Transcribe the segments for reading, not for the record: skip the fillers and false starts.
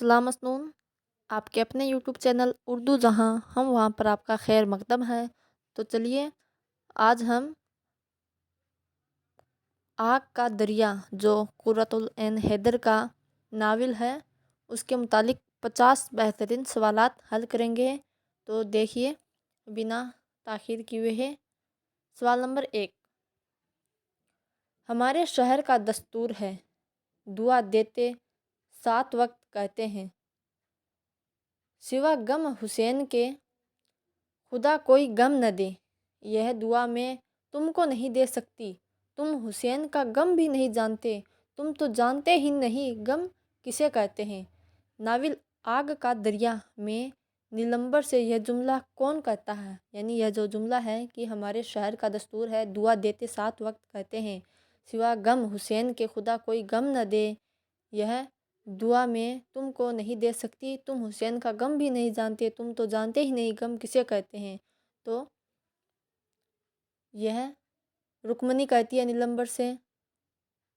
सलाम मसनून, आपके अपने यूट्यूब चैनल उर्दू जहाँ हम वहाँ पर आपका खैर मकदम है। तो चलिए आज हम आग का दरिया जो कुर्रतुल ऐन हैदर का नावल है उसके मुतालिक 50 बेहतरीन सवालात हल करेंगे। तो देखिए बिना ताख़ीर किए है। सवाल नंबर 1, हमारे शहर का दस्तूर है दुआ देते 7 वक्त कहते हैं, सिवा गम हुसैन के खुदा कोई गम न दे। यह दुआ मैं तुमको नहीं दे सकती, तुम हुसैन का गम भी नहीं जानते, तुम तो जानते ही नहीं गम किसे कहते हैं। नाविल आग का दरिया में नीलंबर से यह जुमला कौन कहता है? यानी यह जो जुमला है कि हमारे शहर का दस्तूर है दुआ देते 7 वक्त कहते हैं, सिवा गम हुसैन के खुदा कोई गम न दे। यह दुआ मैं तुमको नहीं दे सकती, तुम हुसैन का गम भी नहीं जानते, तुम तो जानते ही नहीं गम किसे कहते हैं। तो यह रुक्मनी कहती है नीलंबर से,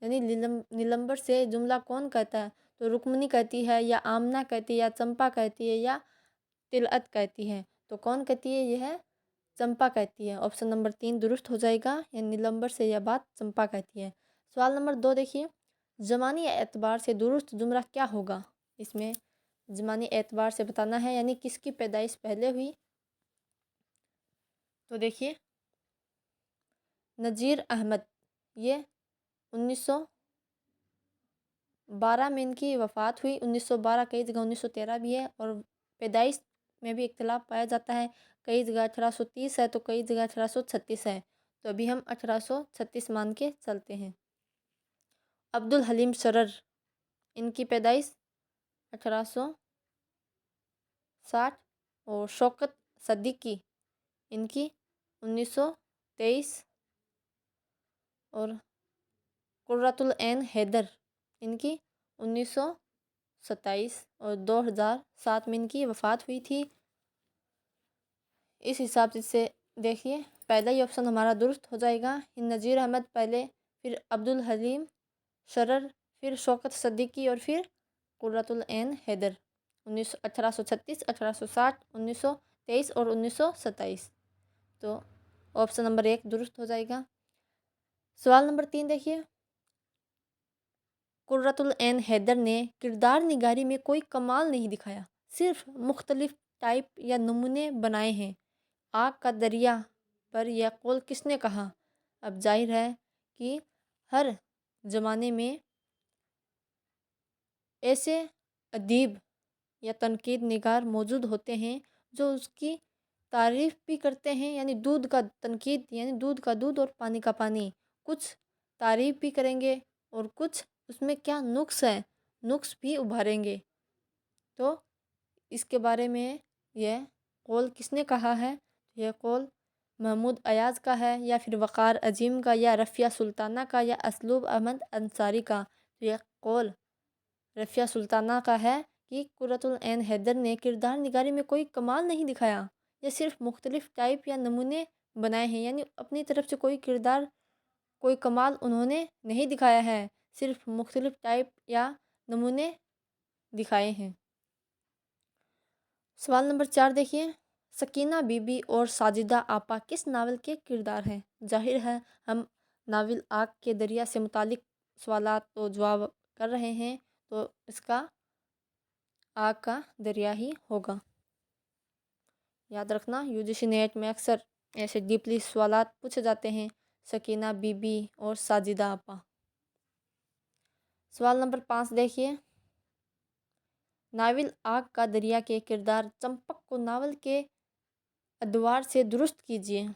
यानी नीलंबर से जुमला कौन कहता है? तो रुक्मनी कहती है, या आमना कहती है, या चंपा कहती है, या तिलअत कहती है। तो कौन कहती है? यह चंपा कहती है। ऑप्शन नंबर 3 दुरुस्त हो जाएगा। या नीलंबर से यह बात चंपा कहती है। सवाल नंबर 2 देखिए, ज़मानी एतबार से दुरुस्त जुमला क्या होगा? इसमें ज़मानी एतबार से बताना है, यानी किसकी पैदाइश पहले हुई। तो देखिए नज़ीर अहमद, ये 1912 में इनकी वफ़ात हुई। 1912 कई जगह 1913 भी है, और पैदाइश में भी इख्तिलाफ पाया जाता है। कई जगह 1830 है तो कई जगह 1836 है। तो अभी हम 1836 मान के चलते हैं। अब्दुल हलीम शरर, इनकी पैदाइश 1860, और शौकत सद्दीकी इनकी 1923, और कुर्रतुल ऐन हैदर इनकी 1927, और 2007 में इनकी वफ़ात हुई थी। इस हिसाब से देखिए पहला ही ऑप्शन हमारा दुरुस्त हो जाएगा। नज़ीर अहमद पहले, फिर अब्दुल हलीम शरर, फिर शौकत सद्दीकी, और फिर कुर्रतुल ऐन हैदर 1836, 1860, 1923 और 1927। तो ऑप्शन नंबर 1 दुरुस्त हो जाएगा। सवाल नंबर 3 देखिए, कुर्रतुल ऐन हैदर ने किरदार निगारी में कोई कमाल नहीं दिखाया, सिर्फ मुख्तलिफ टाइप या नमूने बनाए हैं। आग का दरिया पर यह कौल किसने कहा? अब जाहिर है कि हर ज़माने में ऐसे अदीब या तनकीद निगार मौजूद होते हैं जो उसकी तारीफ़ भी करते हैं, यानी दूध का तनकीद, यानी दूध का दूध और पानी का पानी। कुछ तारीफ़ भी करेंगे और कुछ उसमें क्या नुक्स है, नुक्स भी उभारेंगे। तो इसके बारे में यह कौल किसने कहा है? यह कौल महमूद अयाज़ का है, या फिर वक़ार अजीम का, या रफ़िया सुल्ताना का, या असलूब अहमद अंसारी का। तो यह कौल रफ़िया सुल्ताना का है कि कुर्रतुल ऐन हैदर ने किरदार निगारी में कोई कमाल नहीं दिखाया, यह सिर्फ मुख्तलिफ टाइप या नमूने बनाए हैं। यानी अपनी तरफ से कोई किरदार, कोई कमाल उन्होंने नहीं दिखाया है, सिर्फ मुख्तलिफ टाइप या नमूने दिखाए हैं। सवाल नंबर 4 देखिए, सकीना बीबी और साजिदा आपा किस नावल के किरदार हैं? जाहिर है हम नावल आग के दरिया से मुतालिक सवालात तो जवाब कर रहे हैं, तो इसका आग का दरिया ही होगा। याद रखना यूजीसी नेट में अक्सर ऐसे डीपली सवालात पूछे जाते हैं। सकीना बीबी और साजिदा आपा। सवाल नंबर 5 देखिए, नावल आग का दरिया के किरदार चंपक को नावल के अदवार से दुरुस्त कीजिए।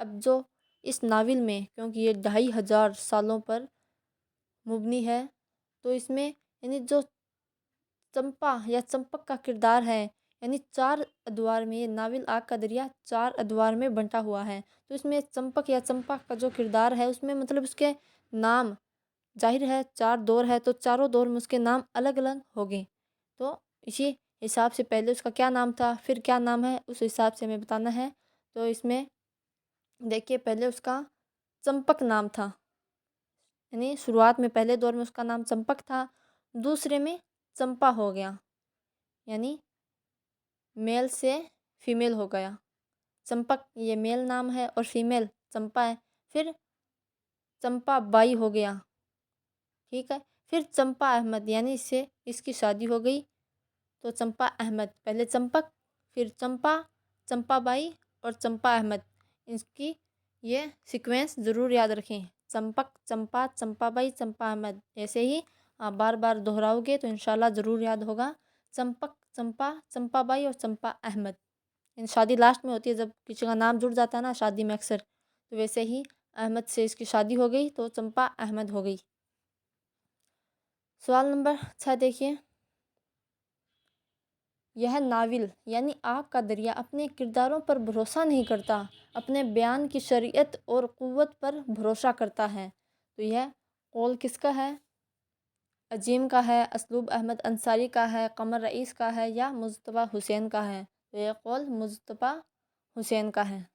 अब जो इस नावल में, क्योंकि ये 2500 सालों पर मुबनी है, तो इसमें यानी जो चंपा या चंपक का किरदार है, यानी 4 अदवार में, ये नावल आग का दरिया 4 अदवार में बंटा हुआ है। तो इसमें चंपक या चंपा का जो किरदार है उसमें मतलब उसके नाम, जाहिर है 4 दौर है तो चारों दौर में उसके नाम अलग अलग होंगे। तो इसी हिसाब से पहले उसका क्या नाम था, फिर क्या नाम है, उस हिसाब से हमें बताना है। तो इसमें देखिए पहले उसका चंपक नाम था, यानी शुरुआत में पहले दौर में उसका नाम चंपक था। दूसरे में चंपा हो गया, यानी मेल से फीमेल हो गया। चंपक ये मेल नाम है और फीमेल चंपा है। फिर चंपा बाई हो गया, ठीक है। फिर चंपा अहमद, यानी इससे इसकी शादी हो गई तो चंपा अहमद। पहले चंपक, फिर चंपा, चंपा बाई और चंपा अहमद। इसकी ये सीक्वेंस ज़रूर याद रखें, चंपक, चंपा, चंपा बाई, चंपा अहमद। ऐसे ही आप बार बार दोहराओगे तो इंशाल्लाह ज़रूर याद होगा। चंपक, चंपा, चंपा बाई और चंपा अहमद। इन शादी लास्ट में होती है, जब किसी का नाम जुड़ जाता है ना शादी में अक्सर, तो वैसे ही अहमद से इसकी शादी हो गई तो चंपा अहमद हो गई। सवाल नंबर 6 देखिए। यह नाविल यानी आग का दरिया अपने किरदारों पर भरोसा नहीं करता, अपने बयान की शरीयत और क़ुव्वत पर भरोसा करता है। तो यह कौल किसका है? अजीम का है, असलूब अहमद अंसारी का है, कमर रईस का है या मुज्तबा हुसैन का है? तो यह कौल मुज्तबा हुसैन का है।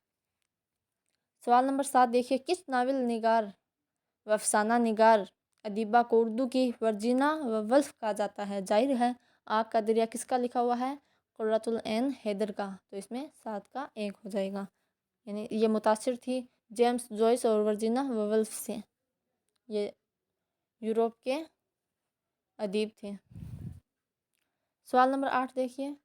सवाल नंबर 7 देखिए। किस नाविल निगार व अफसाना निगार अदीबा को उर्दू की वर्जिना व वल्फ कहा जाता है? जाहिर है आग का दरिया किसका लिखा हुआ है? कुर्रतुल ऐन हैदर का। तो इसमें 7 का 1 हो जाएगा, यानी ये मुतासिर थी जेम्स जॉयस और वर्जिना वल्फ से। ये यूरोप के अदीब थे। सवाल नंबर 8 देखिए।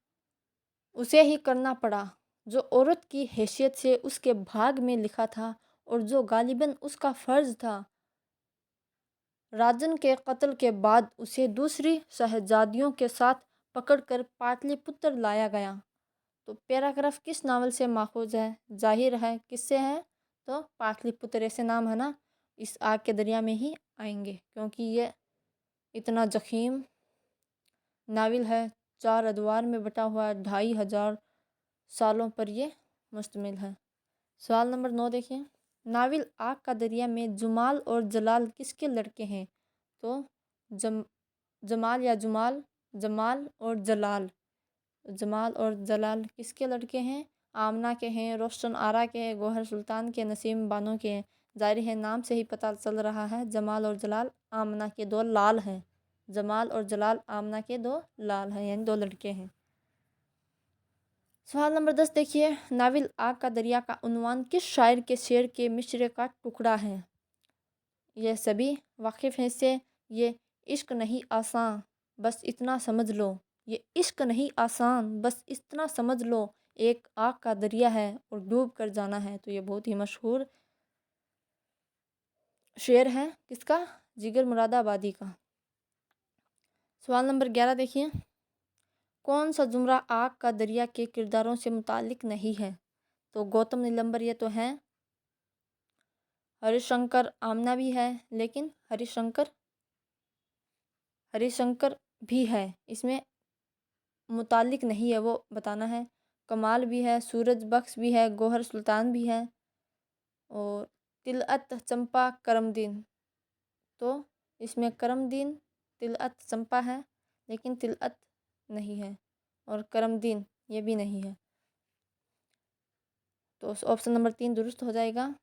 उसे ही करना पड़ा जो औरत की हैसियत से उसके भाग में लिखा था और जो गालिबन उसका फ़र्ज था। राजन के कत्ल के बाद उसे दूसरी शहजादियों के साथ पकड़कर पाटलिपुत्र लाया गया। तो पैराग्राफ किस नावल से माखूज है? जाहिर है किससे है? तो पाटलिपुत्र ऐसे नाम है ना, इस आग के दरिया में ही आएंगे, क्योंकि ये इतना जखीम नावल है, 4 अदवार में बटा हुआ है, 2500 सालों पर ये मुश्तमिल है। सवाल नंबर 9 देखिए। नावल आग का दरिया में जुमाल और जलाल किसके लड़के हैं? तो जमाल या जुमाल, जमाल और जलाल। जमाल और जलाल किसके लड़के हैं? आमना के हैं, रोशन आरा के हैं, गौहर सुल्तान के, नसीम बानो के हैं। जाहिर है नाम से ही पता चल रहा है जमाल और जलाल आमना के 2 लाल हैं। जमाल और जलाल आमना के 2 लाल हैं, यानी 2 लड़के हैं। सवाल नंबर 10 देखिए। नावल आग का दरिया का उन्वान किस शायर के शेर के मिसरे का टुकड़ा है? यह सभी वाकिफ़ हैं इससे। ये इश्क नहीं आसान बस इतना समझ लो, ये इश्क नहीं आसान बस इतना समझ लो, एक आग का दरिया है और डूब कर जाना है। तो ये बहुत ही मशहूर शेर है किसका? जिगर मुरादाबादी का। सवाल नंबर 11 देखिए। कौन सा जुमरा आग का दरिया के किरदारों से मुतालिक नहीं है? तो गौतम नीलंबर ये तो हैं, हरिशंकर आमना भी है, लेकिन हरिशंकर भी है, इसमें मुतालिक नहीं है वो बताना है। कमाल भी है, सूरज बख्श भी है, गौहर सुल्तान भी है और तिलअत, चंपा, करमदीन। तो इसमें करमदीन, तिलअत, चंपा है, लेकिन तिलअत नहीं है और करमदीन ये भी नहीं है। तो ऑप्शन नंबर 3 दुरुस्त हो जाएगा।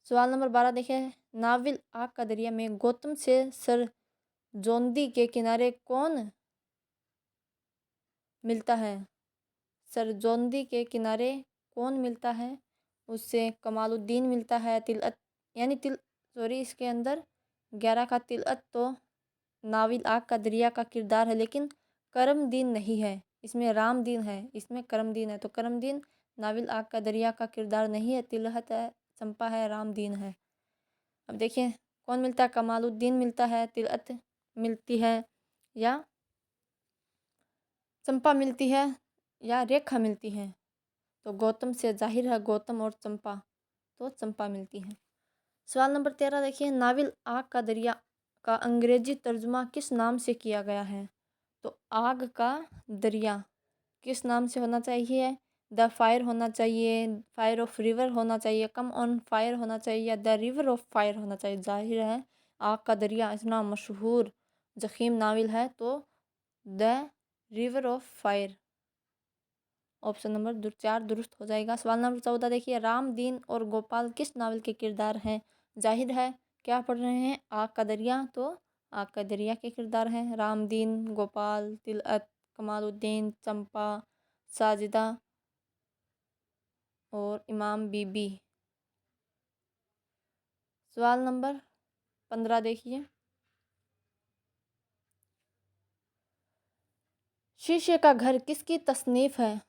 सवाल नंबर 12 देखें। नाविल आग का दरिया में गौतम से सर जोंदी के किनारे कौन मिलता है? सरजोंदी के किनारे कौन मिलता है? उससे कमालुद्दीन मिलता है, तिलअत यानी इसके अंदर 11 का तिलअत तो नाविल आग का दरिया का किरदार है, लेकिन करमदीन नहीं है, इसमें रामदीन है, इसमें करमदीन है। तो करमदीन नाविल आग का दरिया का किरदार नहीं है, तिलहत है, चंपा है, रामदीन है। अब देखिए कौन मिलता है? कमालुद्दीन मिलता है, तिलअत मिलती है या चंपा मिलती है या रेखा मिलती है? तो गौतम से जाहिर है गौतम और चंपा, तो चंपा मिलती है। सवाल नंबर 13 देखिए। नाविल आग का दरिया का अंग्रेजी तर्जुमा किस नाम से किया गया है? तो आग का दरिया किस नाम से होना चाहिए? द फायर होना चाहिए, फायर ऑफ रिवर होना चाहिए, कम ऑन फायर होना चाहिए या द रिवर ऑफ फायर होना चाहिए? जाहिर है आग का दरिया इतना मशहूर जखीम नाविल है तो the river of fire, option number 4 दुरुस्त हो जाएगा। सवाल नंबर 14 देखिए। रामदीन और गोपाल किस नावल के किरदार हैं? जाहिर है क्या पढ़ रहे हैं? आग का दरिया, तो आग का दरिया के किरदार हैं रामदीन, गोपाल, तिलअत, कमालुद्दीन, चंपा, साजिदा और इमाम बीबी। सवाल नंबर 15 देखिए। शीशे का घर किसकी तसनीफ है?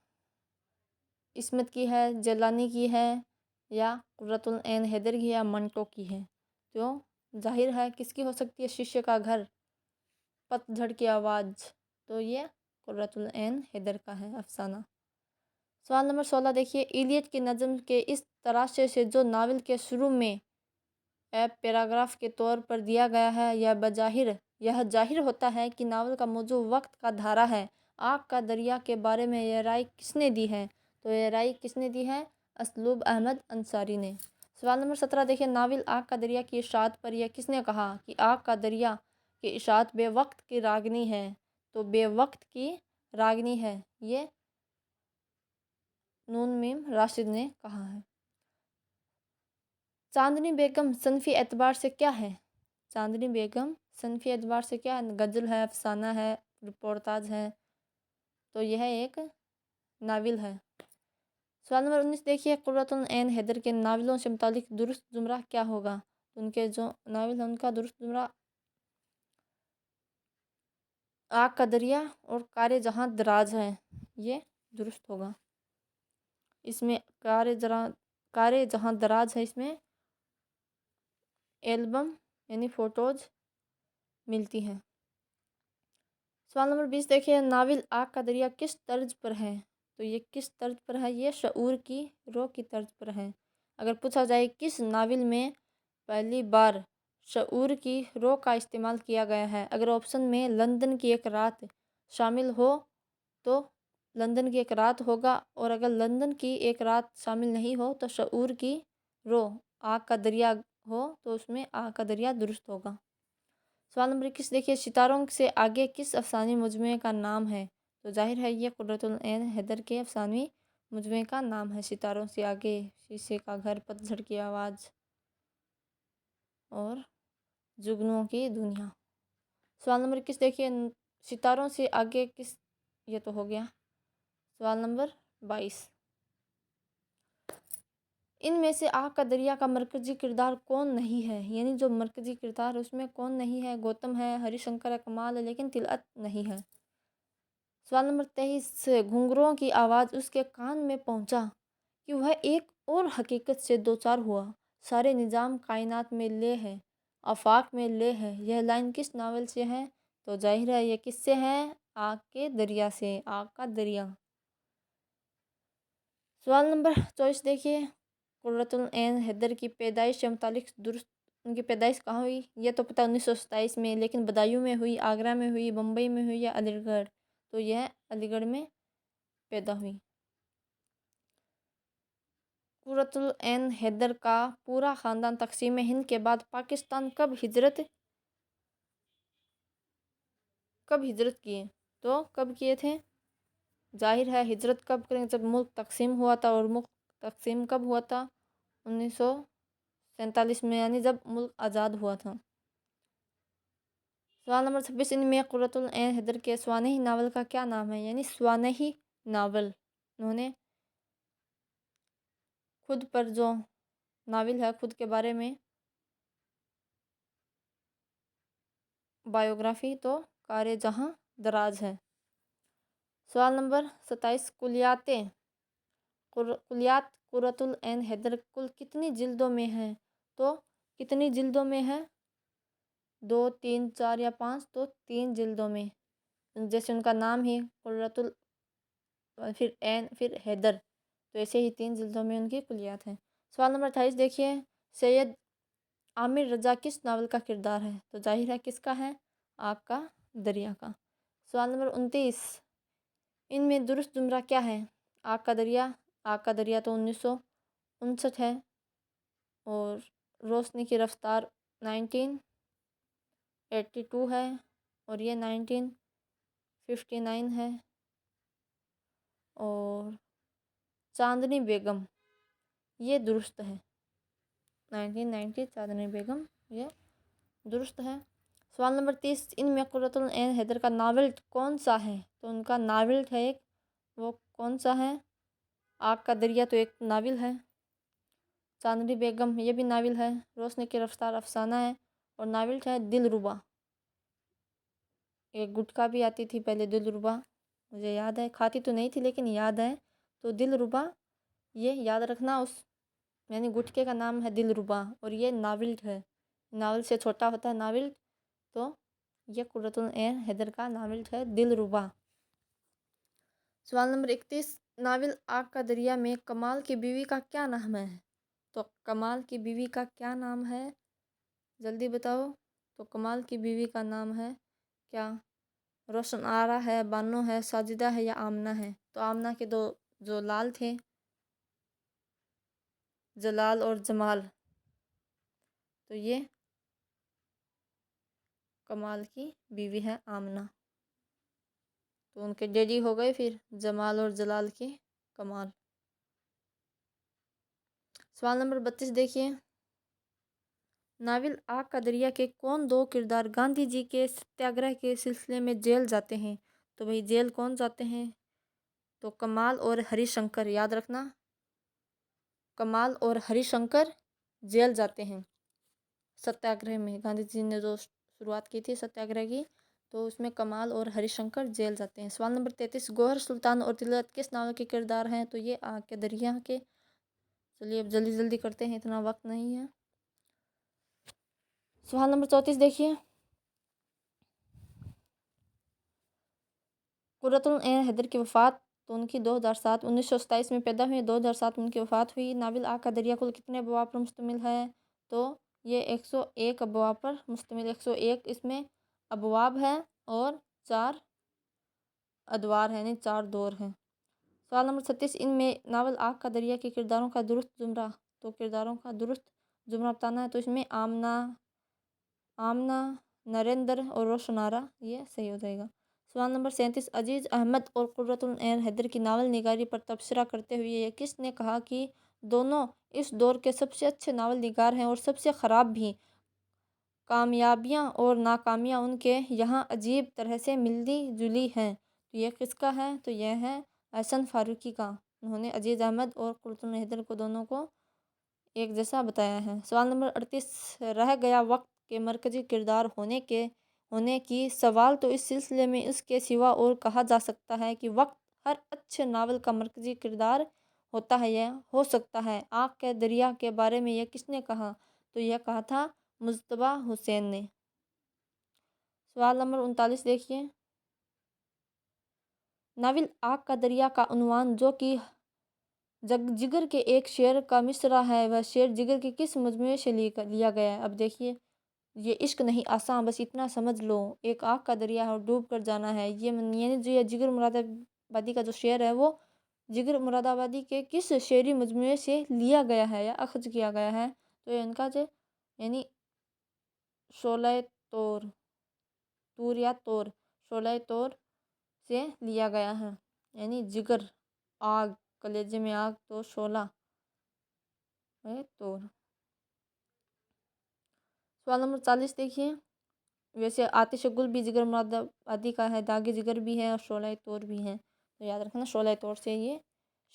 इस्मत की है, जलानी की है, या कुर्रतुल ऐन हैदर की, या मंटो की है? तो जाहिर है किसकी हो सकती है शीशे का घर, पतझड़ की आवाज़, तो ये कुर्रतुल ऐन हैदर का है अफसाना। सवाल नंबर 16 देखिए। इलियट की नज़म के इस तराशे से जो नावल के शुरू में पैराग्राफ के तौर पर दिया गया है, यह जाहिर होता है कि नावल का मौजू वक्त का धारा है। आग का दरिया के बारे में यह राय किसने दी है? तो यह राय किसने दी है? असलूब अहमद अंसारी ने। सवाल नंबर 17 देखिए। नावल आग का दरिया की इशाअत पर यह किसने कहा कि आग का दरिया की इशाअत बेवक्त की रागनी है? तो बेवक्त की रागनी है, ये नून मीम राशिद ने कहा है। चांदनी बेगम सनफ़ी एतबार से क्या है? चांदनी बेगम सनफ़ी एतबार से क्या है? गज़ल है, अफसाना है, रिपोर्टाज है, तो यह एक नावल है। सवाल नंबर 19 देखिए। कुर्रतुल ऐन हैदर के नावलों से मुतालिक दुरुस्त जुमरा क्या होगा? उनके जो नावल है उनका दुरुस्त जुमरा आग का दरिया और कारे जहाँ दराज है, ये दुरुस्त होगा। इसमें कारे जहाँ दराज है, इसमें एल्बम यानी फ़ोटोज़ मिलती हैं। सवाल नंबर 20 देखिए। नावल आग का दरिया किस तर्ज पर है? तो ये किस तर्ज पर है? ये शऊर की रो की तर्ज पर है। अगर पूछा जाए किस नावल में पहली बार शऊर की रो का इस्तेमाल किया गया है, अगर ऑप्शन में लंदन की एक रात शामिल हो तो लंदन की एक रात होगा, और अगर लंदन की एक रात शामिल नहीं हो तो शऊर की रो आग का दरिया हो, तो उसमें आग का दरिया दुरुस्त होगा। सवाल नंबर 21 देखिए। सितारों से आगे किस अफसानी मजमूए का नाम है? तो जाहिर है ये कुर्रतुल ऐन हैदर के अफसानी मजमूए का नाम है। सितारों से आगे, शीशे का घर, पतझड़ की आवाज़ और जुगनुओं की दुनिया। सवाल नंबर 21 देखिए। सितारों से आगे किस, ये तो हो गया। सवाल नंबर 22। इनमें से आग का दरिया का मरकजी किरदार कौन नहीं है? यानी जो मरकजी किरदार है उसमें कौन नहीं है? गौतम है, हरिशंकर है, कमाल है, लेकिन तिलअत नहीं है। सवाल नंबर 23। घुंघरुओं की आवाज़ उसके कान में पहुंचा कि वह एक और हकीकत से दो चार हुआ। सारे निज़ाम कायनात में ले है, आफाक में ले है। यह लाइन किस नावल से है? तो जाहिर है ये किससे है? आग के दरिया से, आग का दरिया। सवाल नंबर 24 देखिए। कुर्रतुल ऐन हैदर की पैदाइश से मुतालिक दुरुस्त, उनकी पैदाइश कहाँ हुई? ये तो पता 1927 में, लेकिन बदायूं में हुई, आगरा में हुई, बम्बई में हुई, या अलीगढ़? तो यह अलीगढ़ में पैदा हुई। कुर्रतुल ऐन हैदर का पूरा ख़ानदान तक़सीम हिंद के बाद पाकिस्तान कब हिजरत किए? तो कब किए थे? जाहिर है हिजरत कब करें? जब मुल्क तक़सीम हुआ था, और मुल्क तक़सीम कब हुआ था? 1947 में, यानी जब मुल्क आज़ाद हुआ था। सवाल नंबर 26। इनमें कुर्रतुल ऐन हैदर के स्वानही नावल का क्या नाम है? यानी स्वानही नावल, उन्होंने खुद पर जो नावल है, खुद के बारे में बायोग्राफी, तो कारे जहाँ दराज है। सवाल नंबर 27। कुलियात कुर्रतुल ऐन हैदर कुल कितनी जिल्दों में है? तो कितनी जिल्दों में है? 2, 3, 4 या 5? तो 3 जिल्दों में। जैसे उनका नाम ही कुर्रतुल, फिर ऐन, फिर हैदर, तो ऐसे ही 3 जिल्दों में उनकी कुलियात हैं। सवाल नंबर 28 देखिए। सैयद आमिर रज़ा किस नावल का किरदार है? तो जाहिर है किसका है? आग का दरिया का। सवाल नंबर 29। इनमें दुरुस्त जुमरा क्या है? आग का दरिया, आग का दरिया तो 1959 है, और रोशनी की रफ्तार 1982 है, और ये 1959 है, और चांदनी बेगम ये दुरुस्त है। 1990 चांदनी बेगम ये दुरुस्त है। सवाल नंबर 30, इनमें कुर्रतुल ऐन हैदर का नावल कौन सा है? तो उनका नावल है एक, वो कौन सा है? आग का दरिया तो एक नावल है। चांदनी बेगम ये भी नावल है। रोशनी की रफ्तार अफसाना है। और नावल है दिलरुबा। एक गुटखा भी आती थी पहले दिलरुबा, मुझे याद है, खाती तो नहीं थी लेकिन याद है। तो दिलरुबा ये याद रखना, उस यानी गुटखे का नाम है दिलरुबा और ये नावल है। नावल से छोटा होता है नावल। तो ये कुर्रतुल ऐन हैदर का नावल है दिलरुबा। सवाल नंबर 31, नावल आग का दरिया में कमाल की बीवी का क्या नाम है? तो कमाल की बीवी का क्या नाम है? जल्दी बताओ। तो कमाल की बीवी का नाम है क्या? रोशन आरा है, बानो है, साजिदा है या आमना है? तो आमना के दो जो लाल थे, जलाल और जमाल, तो ये कमाल की बीवी है आमना। तो उनके डैडी हो गए फिर जमाल और जलाल के कमाल। सवाल नंबर 32 देखिए, नावल आग का दरिया के कौन दो किरदार गांधी जी के सत्याग्रह के सिलसिले में जेल जाते हैं? तो भाई जेल कौन जाते हैं? तो कमाल और हरिशंकर, याद रखना, कमाल और हरिशंकर जेल जाते हैं सत्याग्रह में। गांधी जी ने जो शुरुआत की थी सत्याग्रह की, तो उसमें कमाल और हरिशंकर जेल जाते हैं। सवाल नंबर 33, गौहर सुल्तान और तिलत किस नावल के किरदार हैं? तो ये आग के दरिया के। चलिए अब जल्दी जल्दी करते हैं, इतना वक्त नहीं है। सवाल नंबर 34 देखिए, कुर्रतुल ऐन हैदर की वफ़ात तो उनकी 2007 1927 में पैदा हुई, 2007 में उनकी वफ़ात हुई। नावल आग का दरिया कुल कितने अबवाब पर मुश्तमिल है? तो ये 101 अबवाब पर मुश्तमिल, 101 इसमें अबवाब है और 4 अदवार हैं, यानी 4 दौर हैं। सवाल नंबर 36, इनमें नावल आग का दरिया के किरदारों का दुरुस्त जुमरा, तो किरदारों का दुरुस्त जुमरा बताना है। तो इसमें आमना, आमना, नरेंद्र और रोशनारा, ये सही हो जाएगा। सवाल नंबर 37, अजीज़ अहमद और कुर्रतुल ऐन हैदर की नावल निगारी पर तबसरा करते हुए ये किसने कहा कि दोनों इस दौर के सबसे अच्छे नावल निगार हैं और सबसे ख़राब भी? कामयाबियाँ और नाकामियाँ उनके यहाँ अजीब तरह से मिलती जुली हैं। तो ये किसका है? तो यह है एहसन फारूकी का। उन्होंने अजीज़ अहमद और कुर्रतुल हैदर को दोनों को एक जैसा बताया है। सवाल नंबर 38, रह गया वक्त के मरकजी किरदार होने की सवाल तो इस सिलसिले में इसके सिवा और कहा जा सकता है कि वक्त हर अच्छे नावल का मरकजी किरदार होता है या हो सकता है। आग के दरिया के बारे में यह किसने कहा? तो यह कहा था मुज्तबा हुसैन ने। सवाल नंबर 39 देखिए, नावल आग का दरिया का उन्वान जो कि जिगर के एक शेर का मिसरा है, वह शेर जिगर के किस मजमूए से लिया गया है? अब देखिए, ये इश्क नहीं आसान, बस इतना समझ लो, एक आग का दरिया है और डूब कर जाना है। यानी जो ये जिगर मुरादाबादी का जो शेर है वो जिगर मुरादाबादी के किस शेरी मजमूए से लिया गया है या अखज किया गया है? तो ये इनका जो यानी शोले तोर, तूर या तोर, शोले तोर से लिया गया है। यानी जिगर आग, कलेजे में आग, तो शोला है तोर। सवाल नंबर 40 देखिए, वैसे आतिश गुल भी जिगर मुरादाबादी का है, दागे जिगर भी है और शोला तोर भी है। तो याद रखना शोला तोर से ये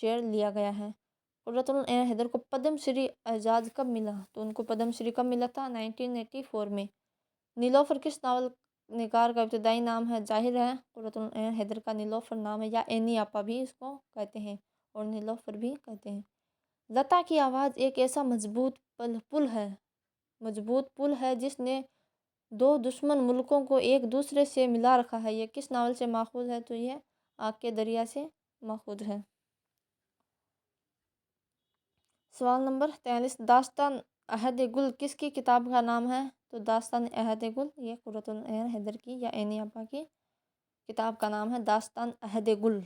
शेर लिया गया है। कुर्रतुल ऐन हैदर को पद्म श्री एजाज कब मिला? तो उनको पद्म श्री कब मिला था? 1984 में। नीलोफर किस नावल निगार का इब्तदाई नाम है? जाहिर है कुर्रतुल ऐन हैदर का नीलोफर नाम है, या एनी आपा भी इसको कहते हैं और नीलोफर भी कहते हैं। लता की आवाज़ एक ऐसा मजबूत पुल है जिसने दो दुश्मन मुल्कों को एक दूसरे से मिला रखा है। ये किस नावल से माखूज है? तो ये आग के दरिया से माखूज है। सवाल नंबर 43, दास्तान अहद गुल किसकी किताब का नाम है? तो दास्तान अहद गुल ये कुर्रतुल ऐन हैदर की या एनी आपा की किताब का नाम है दास्तान अहद गुल।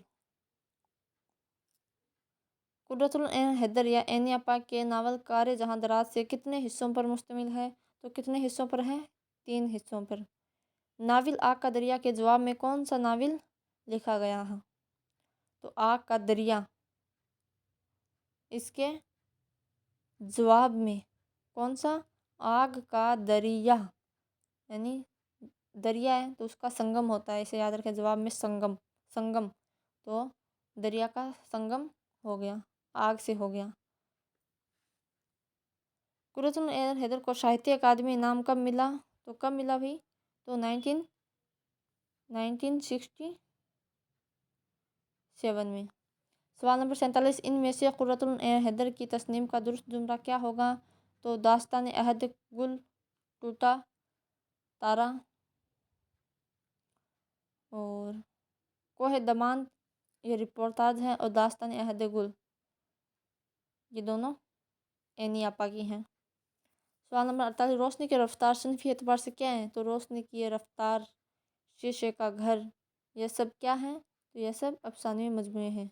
कुर्रतुल ऐन हैदर या एनी आपा के नावल कार जहाँ दराज से कितने हिस्सों पर मुश्तमिल है? तो कितने हिस्सों पर है? 3 हिस्सों पर। नावल आग का दरिया के जवाब में कौन सा नावल लिखा गया है? तो आग का दरिया, इसके जवाब में कौन सा? आग का दरिया, यानी دریا ہے تو اس کا سنگم ہوتا ہے، اسے یاد رکھیں جواب میں سنگم سنگم، تو دریا کا سنگم ہو گیا، آگ سے ہو گیا۔ قرۃ العین حیدر کو ساہتیہ اکادمی انعام کب ملا؟ تو کب ملا بھائی؟ تو 1967 میں۔ سوال نمبر 47، ان میں سے قرۃ العین حیدر کی تصنیف کا درست جملہ کیا ہوگا؟ تو داستان عہد، گل، ٹوٹا تارا اور کوہ دمان یہ رپورتاج ہیں، اور داستان عہد گل یہ دونوں عینی آپا کی ہیں۔ سوال نمبر 48، روشنی کی رفتار صنفی اعتبار سے کیا ہے؟ تو روشنی کی رفتار، شیشے کا گھر، یہ سب کیا ہیں؟ تو یہ سب افسانوی مجموعے ہیں۔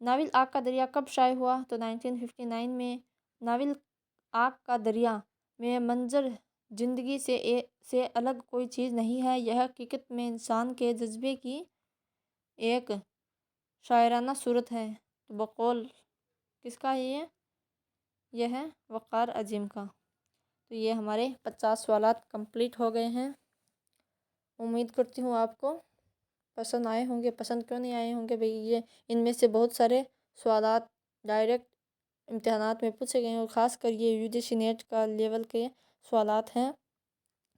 ناول آگ کا دریا کب شائع ہوا؟ تو 1959 میں۔ ناول آگ کا دریا میں منظر زندگی سے الگ کوئی چیز نہیں ہے، یہ حقیقت میں انسان کے جذبے کی ایک شاعرانہ صورت ہے۔ تو بقول کس کا ہے یہ ہے وقار عظیم کا۔ تو یہ ہمارے 50 سوالات کمپلیٹ ہو گئے ہیں۔ امید کرتی ہوں آپ کو پسند آئے ہوں گے۔ پسند کیوں نہیں آئے ہوں گے بھئی، یہ ان میں سے بہت سارے سوالات ڈائریکٹ امتحانات میں پوچھے گئے ہیں، اور خاص کر یہ UGC نیٹ کا لیول کے سوالات ہیں،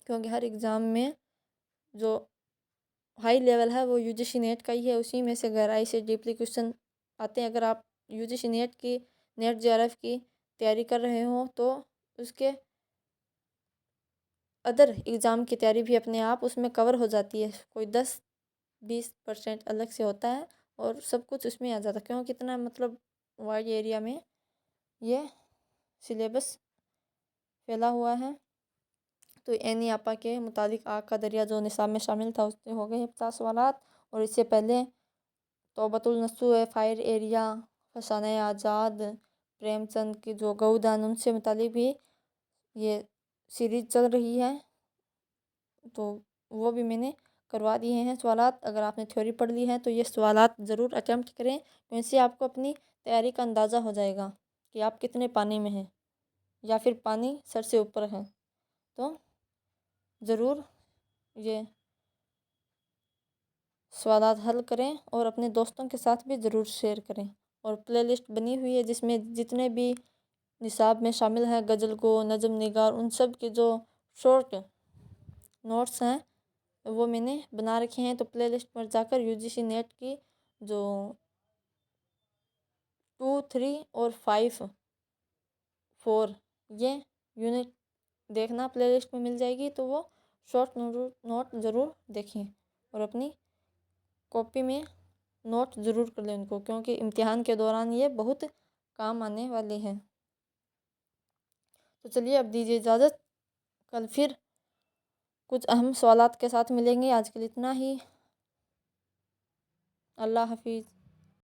کیونکہ ہر ایگزام میں جو ہائی لیول ہے وہ UGC نیٹ کا ہی ہے، اسی میں سے گہرائی سے ڈیپلی کوشچن آتے ہیں۔ اگر آپ UGC نیٹ کی نیٹ JRF کی تیاری کر رہے ہوں تو اس کے ادر ایگزام کی تیاری بھی اپنے آپ اس میں کور ہو جاتی ہے، کوئی 10-20% الگ سے ہوتا ہے اور سب کچھ اس میں آ جاتا ہے، کیوں کتنا مطلب وائڈ ایریا میں یہ سلیبس پھیلا ہوا ہے۔ تو عینی آپا کے متعلق آگ کا دریا جو نصاب میں شامل تھا اس میں ہو گئے 50 سوالات، اور اس سے پہلے توبۃ النصوح، فائر ایریا، فسانہ آزاد، پریم چند کی جو گؤدان ان سے متعلق بھی یہ سیریز چل رہی ہے، تو وہ بھی میں نے کروا دیے ہیں سوالات۔ اگر آپ نے تھیوری پڑھ لی ہے تو یہ سوالات ضرور اٹیمپٹ کریں، اس سے آپ کو اپنی تیاری کا اندازہ ہو جائے گا کہ آپ کتنے پانی میں ہیں یا پھر پانی سر سے اوپر ہے۔ تو ضرور یہ سوالات حل کریں اور اپنے دوستوں کے ساتھ بھی ضرور شیئر کریں، اور پلے لسٹ بنی ہوئی ہے جس میں جتنے بھی نصاب میں شامل ہیں غزل کو، نظم نگار، ان سب کے جو شارٹ نوٹس ہیں وہ میں نے بنا رکھے ہیں۔ تو پلے لسٹ پر جا کر UGC نیٹ کی جو 2, 3 اور 5, 4 یہ یونٹ دیکھنا پلے لسٹ میں مل جائے گی، تو وہ شارٹ نوٹ ضرور دیکھیں اور اپنی کاپی میں نوٹ ضرور کر لیں ان کو، کیونکہ امتحان کے دوران یہ بہت کام آنے والے ہیں۔ تو چلیے اب دیجیے اجازت، کل پھر کچھ اہم سوالات کے ساتھ ملیں گے۔ آج کے لیے اتنا ہی، اللہ حافظ۔